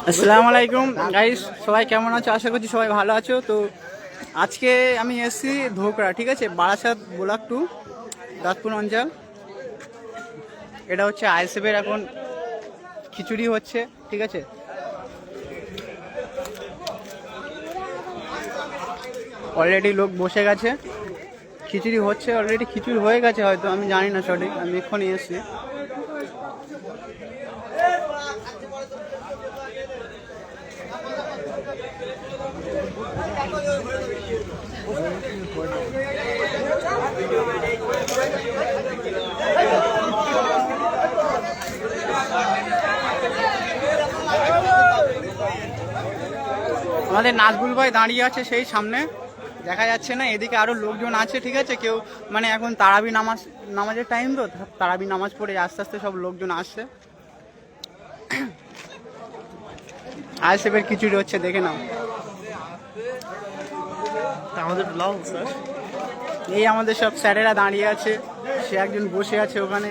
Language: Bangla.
আসসালামু আলাইকুম গাইস, সবাই কেমন আছো? আশা করছি সবাই ভালো আছো। তো আজকে আমি এসেছি ধোকরা, ঠিক আছে, বারাসাত ব্লক 2 দাঁতপুর অঞ্চল। এটা হচ্ছে আইএসএফের এখন খিচুড়ি হচ্ছে, ঠিক আছে। অলরেডি লোক বসে গেছে, খিচুড়ি হচ্ছে, অলরেডি খিচুড়ি হয়ে গেছে হয়তো, আমি জানি না সঠিক, আমি এক্ষুনি এসেছি। আমাদের নাজবুল ভাই দাঁড়িয়ে আছে সেই সামনে, দেখা যাচ্ছে না, এদিকে আরো লোকজন আছে, ঠিক আছে। কেউ মানে এখন নামাজের টাইম, তো তারাবি নামাজ পড়ে আস্তে আস্তে সব লোকজন আসছে। আইএসএফের খিচুড়ি হচ্ছে, দেখে নাও। আমাদের ব্লগ স্যার, এই আমাদের সব স্যারেরা দাঁড়িয়ে আছে, সে একজন বসে আছে ওখানে।